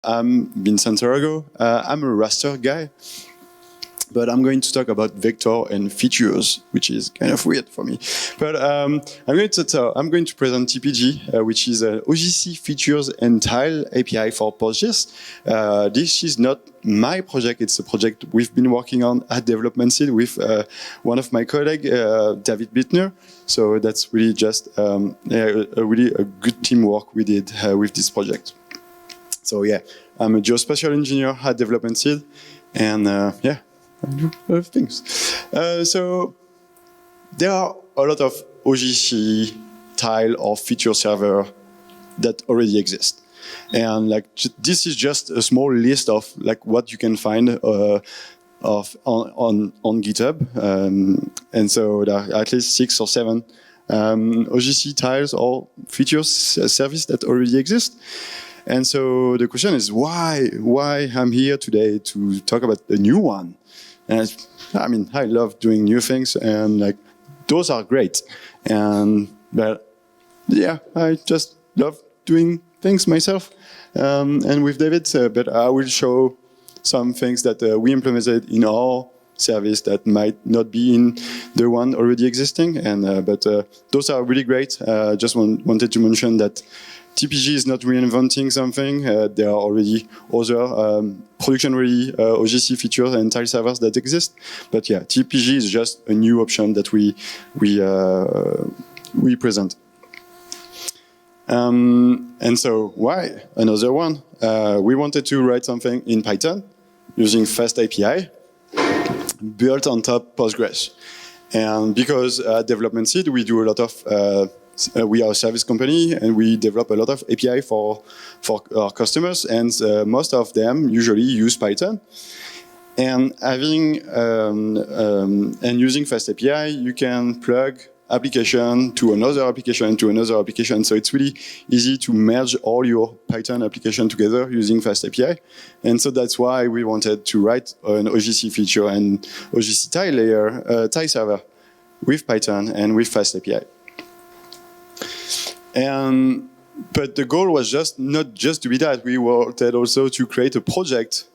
I'm Vincent Sarago. I'm a Raster guy, but I'm going to talk about vector and features, which is kind of weird for me. But I'm going to present TiPg, which is an OGC features and tile API for PostGIS. This is not my project; it's a project we've been working on at development seed with one of my colleagues, David Bittner. So that's really just really a good teamwork we did with this project. So yeah, I'm a geospatial engineer at development seed, and yeah. I do a lot of things. So there are a lot of OGC tile or feature server that already exist. And like this is just a small list of like what you can find on GitHub. And so there are at least 6 or 7 OGC tiles or features service that already exist. And so the question is why I'm here today to talk about the new one. And I mean, I love doing new things, and like those are great. But yeah, I just love doing things myself. And with David, but I will show some things that we implemented in our service that might not be in the one already existing. And but those are really great. Just wanted to mention that TiPg is not reinventing something. There are already other production-ready OGC features and tile servers that exist. But yeah, TiPg is just a new option that we present. And so why another one? We wanted to write something in Python using FastAPI built on top Postgres. And because at Development Seed, we do a lot of we are a service company, and we develop a lot of API for our customers, and most of them usually use Python. And having and using FastAPI, you can plug application to another application to another application. So it's really easy to merge all your Python application together using FastAPI. And so that's why we wanted to write an OGC feature and OGC tile layer, tile server with Python and with FastAPI. But the goal was not just to be that. We wanted also to create a project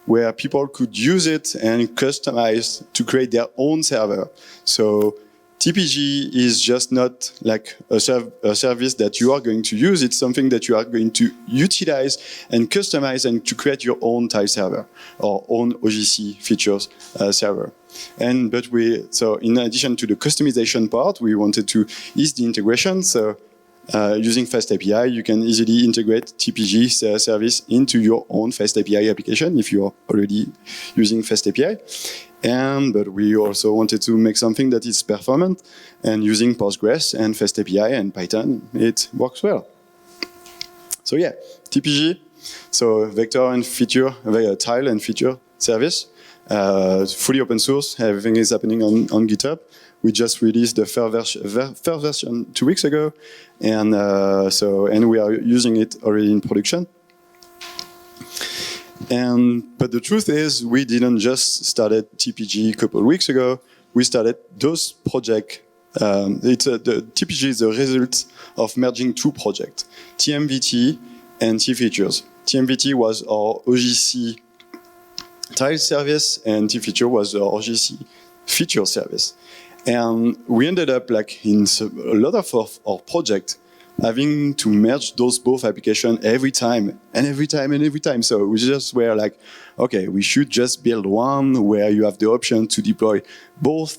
where people could use it and customize to create their own server. So TiPg is just not like a service that you are going to use. It's something that you are going to utilize and customize and to create your own tile server or own OGC features server. So in addition to the customization part, we wanted to ease the integration. So using FastAPI, you can easily integrate TiPg service into your own FastAPI application if you are already using FastAPI. But we also wanted to make something that is performant, and using Postgres and FastAPI and Python, it works well. So yeah, TiPg, so vector and feature, tile and feature service, fully open source. Everything is happening on GitHub. We just released the first version 2 weeks ago, and we are using it already in production. But the truth is, we didn't just started TiPg a couple of weeks ago. We started those projects. The TiPg is the result of merging 2 projects, TMVT and TFeatures. TMVT was our OGC tile service, and TFeature was our OGC feature service. And we ended up like in a lot of our projects having to merge those both applications every time. So we just were like, okay, we should just build one where you have the option to deploy both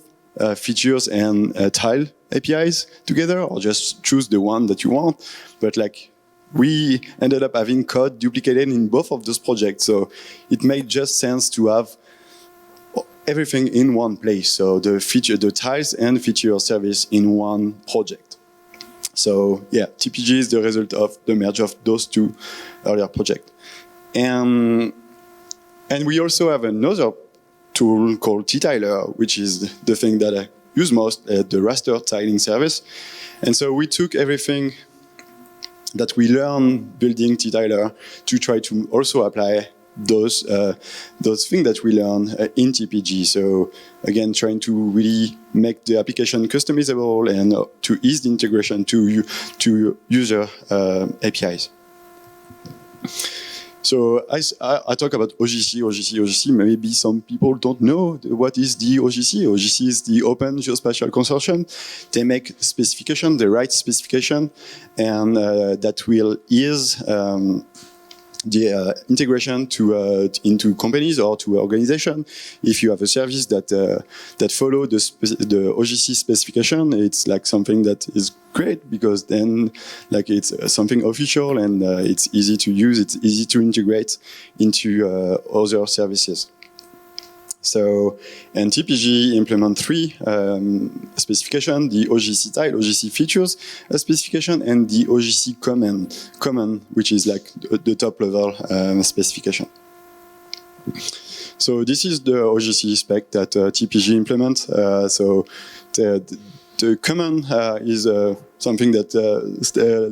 features and tile APIs together, or just choose the one that you want. But like we ended up having code duplicated in both of those projects. So it made just sense to have everything in one place. So the tiles and feature service in one project. So yeah, TiPg is the result of the merge of those 2 earlier projects. And we also have another tool called TiTiler, which is the thing that I use most, the Raster tiling service. And so we took everything that we learned building TiTiler to try to also apply those things that we learn in TiPg. So again, trying to really make the application customizable and to ease the integration to user APIs. So I talk about OGC. Maybe some people don't know what is the OGC. OGC is the Open Geospatial Consortium. They make specification, they write specification, and that will ease the integration into companies or to organization. If you have a service that follow the OGC specification, it's like something that is great, because then like it's something official, and it's easy to use, it's easy to integrate into other services. So, and TiPg implement 3 specification: the OGC tile, OGC features specification, and the OGC common, which is like the top level specification. So this is the OGC spec that TiPg implements. So the common is something that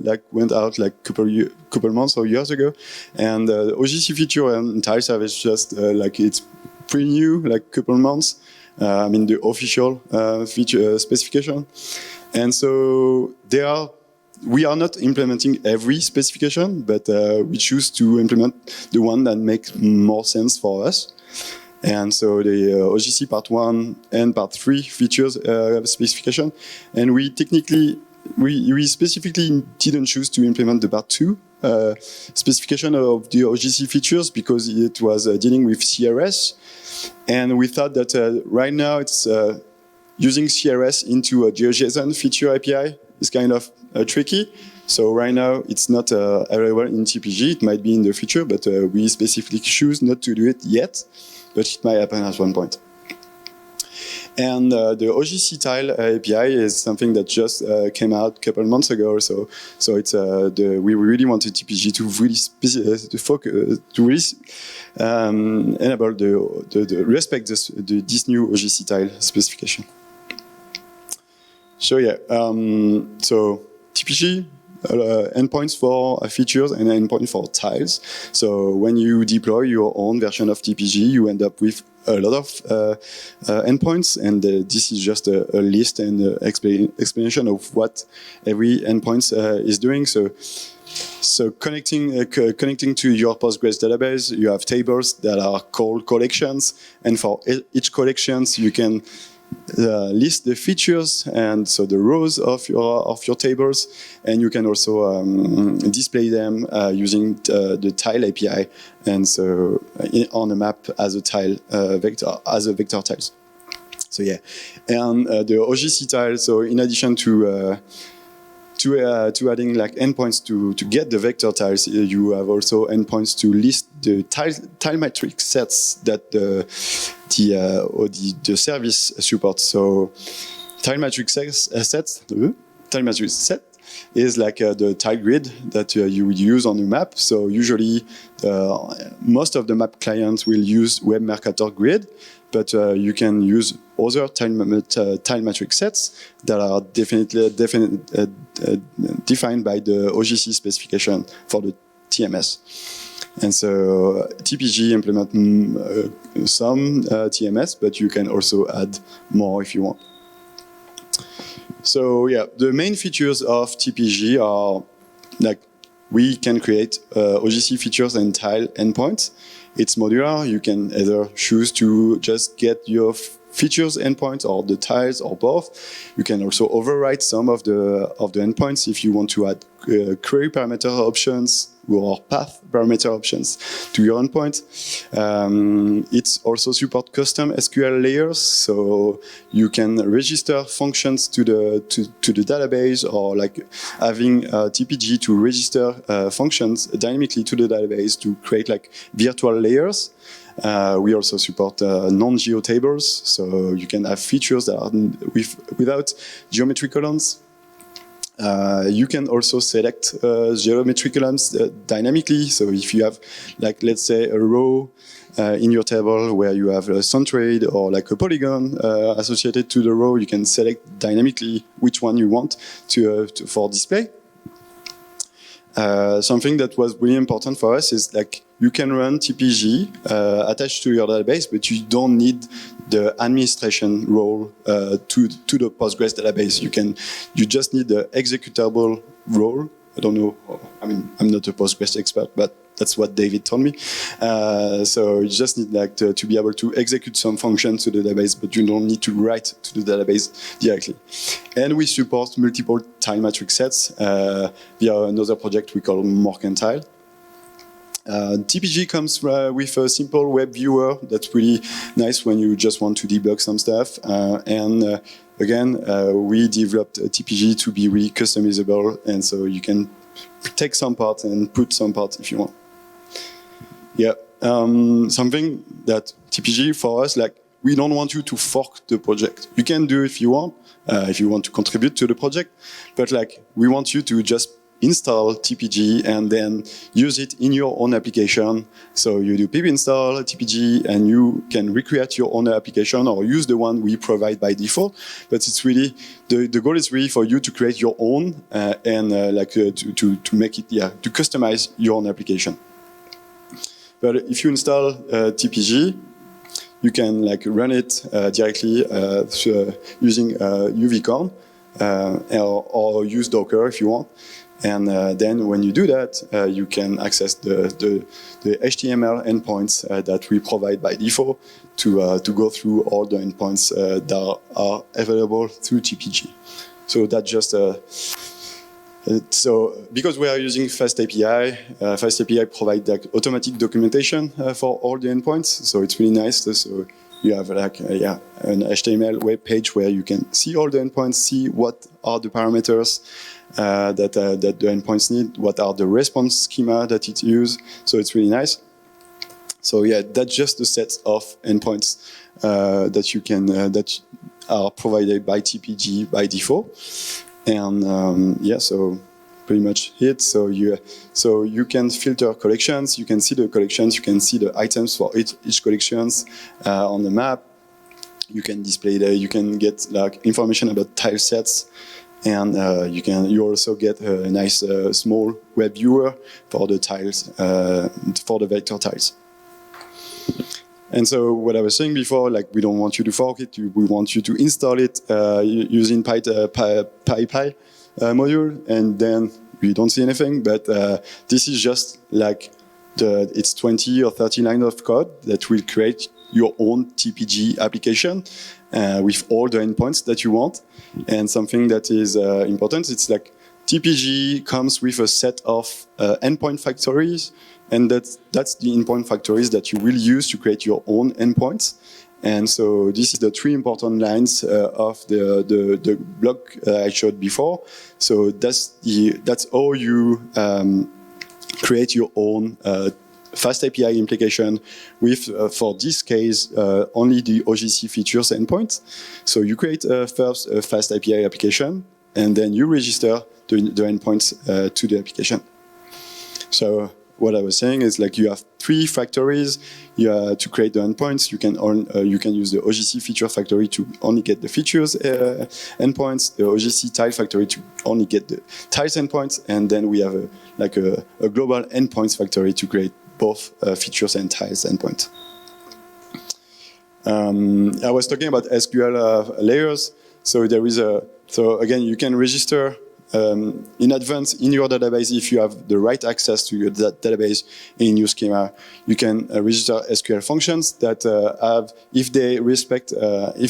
like went out like couple months or years ago, and OGC feature and tile service just like it's pretty new, like couple months. I mean the official feature specification, and so we are not implementing every specification, but we choose to implement the one that makes more sense for us. And so the OGC part 1 and part 3 features specification, and we specifically didn't choose to implement the part 2 specification of the OGC features, because it was dealing with CRS, and we thought that right now it's using CRS into a GeoJSON feature API is kind of tricky. So right now it's not available in TiPg. It might be in the future, but we specifically choose not to do it yet, but it might happen at one point. And the OGC tile API is something that just came out a couple months ago or so. So it's we really wanted TiPg to really enable the respect this new OGC tile specification. So yeah, so TiPg. Endpoints for features and endpoint for tiles. So when you deploy your own version of TiPg, you end up with a lot of endpoints, and this is just a list and explanation of what every endpoint is doing. So connecting to your Postgres database, you have tables that are called collections, and for each collections you can list the features, and so the rows of your tables, and you can also display them using the tile API, and so on a map as a tile vector tiles. So yeah, and the OGC tile. So in addition to adding like endpoints to get the vector tiles, you have also endpoints to list the tile matrix sets that the service supports. So tile matrix set is like the tile grid that you would use on a map. So usually most of the map clients will use Web Mercator grid, but you can use other tile matrix sets that are definitely defined by the OGC specification for the TMS. And so TiPg implement some TMS, but you can also add more if you want. So yeah, the main features of TiPg are like we can create OGC features and tile endpoints. It's modular. You can either choose to just get your features endpoints or the tiles or both. You can also overwrite some of the endpoints if you want to add query parameter options or path parameter options to your endpoint. It also supports custom SQL layers, so you can register functions to the database, or like having TiPg to register functions dynamically to the database to create like virtual layers. We also support non-geo tables, so you can have features that are without geometry columns. You can also select geometry columns dynamically. So if you have, like, let's say a row in your table where you have a centroid or like a polygon associated to the row, you can select dynamically which one you want for display. Something that was really important for us is like you can run TiPg attached to your database, but you don't need the administration role to the Postgres database. You just need the executable role. I don't know. I mean, I'm not a Postgres expert, but That's what David told me. So you just need like to be able to execute some function to the database, but you don't need to write to the database directly. And we support multiple tile matrix sets via another project we call Mercantile. TiPg comes with a simple web viewer that's really nice when you just want to debug some stuff. Again, we developed TiPg to be really customizable, and so you can take some parts and put some parts if you want. Yeah, something that TiPg for us, like, we don't want you to fork the project. You can do if you want to contribute to the project, but like, we want you to just install TiPg and then use it in your own application. So you do pip install TiPg and you can recreate your own application or use the one we provide by default. But it's really, the goal is really for you to create your own to make it, to customize your own application. But if you install TiPg, you can like run it directly using UVcorn or use Docker if you want. And then when you do that, you can access the HTML endpoints that we provide by default to go through all the endpoints that are available through TiPg. So that's just so because we are using FastAPI, FastAPI provides like automatic documentation for all the endpoints. So it's really nice. So you have like an HTML web page where you can see all the endpoints, see what are the parameters that the endpoints need, what are the response schema that it uses. So it's really nice. So yeah, that's just a set of endpoints that you can that are provided by TiPg by default. And yeah, so pretty much it. So you can filter collections. You can see the collections. You can see the items for each collections on the map. You can display you can get like information about tile sets. And you also get a nice small web viewer for the tiles, for the vector tiles. And so what I was saying before, like we don't want you to fork it, we want you to install it using PyPy module, and then we don't see anything. But this is just like it's 20 or 30 lines of code that will create your own TiPg application with all the endpoints that you want. And something that is important, it's like TiPg comes with a set of endpoint factories, and that's the endpoint factories that you will use to create your own endpoints. And so this is the three important lines of the block I showed before. So that's how you create your own FastAPI implication with, for this case, only the OGC features endpoint. So you create first a FastAPI application, and then you register the endpoints to the application. So what I was saying is like you have three factories to create the endpoints. You can use the OGC feature factory to only get the features endpoints, the OGC tile factory to only get the tiles endpoints, and then we have a global endpoints factory to create both features and tiles endpoint. I was talking about SQL layers. So there is so again, you can register in advance in your database if you have the right access to that database in your schema. You can register SQL functions that if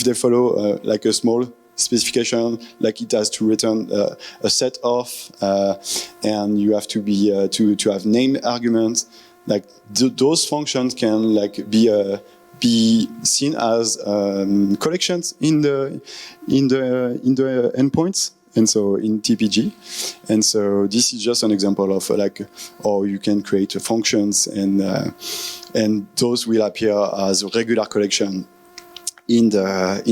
they follow like a small specification, like it has to return a set of, and you have to have name arguments. Like those functions can like be seen as collections in the endpoints, and so in TiPg. And so this is just an example of like how you can create functions, and those will appear as regular collection in the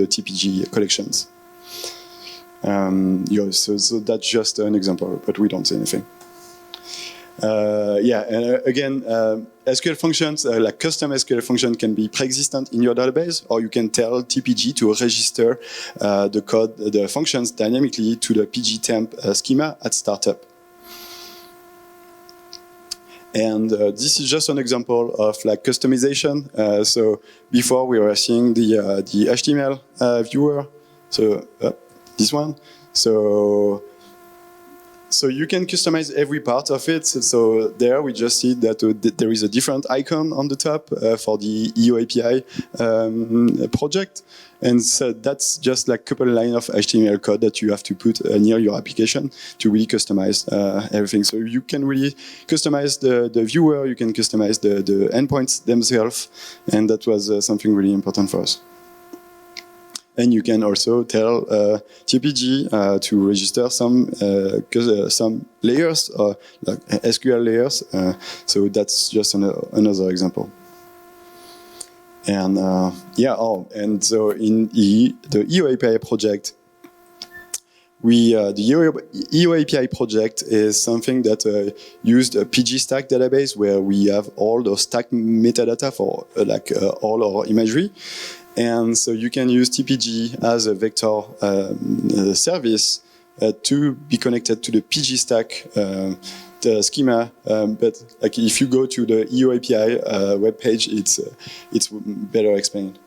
TiPg collections. So that's just an example, but we don't say anything. Again, SQL functions, like custom SQL function, can be pre-existent in your database, or you can tell TiPg to register the functions dynamically to the pgtemp schema at startup. And this is just an example of like customization. So before we were seeing the HTML viewer, so this one. So So you can customize every part of it. So there we just see that there is a different icon on the top for the EO API project. And so that's just like a couple lines of HTML code that you have to put near your application to really customize everything. So you can really customize the viewer, you can customize the endpoints themselves. And that was something really important for us. And you can also tell TiPg to register some layers, like SQL layers. So that's just another example. And and so in the EO API project, the EO API project is something that used a PG stack database where we have all the stack metadata for all our imagery. And so you can use TiPg as a vector service to be connected to the PG stack the schema. But like if you go to the EO API webpage, it's better explained.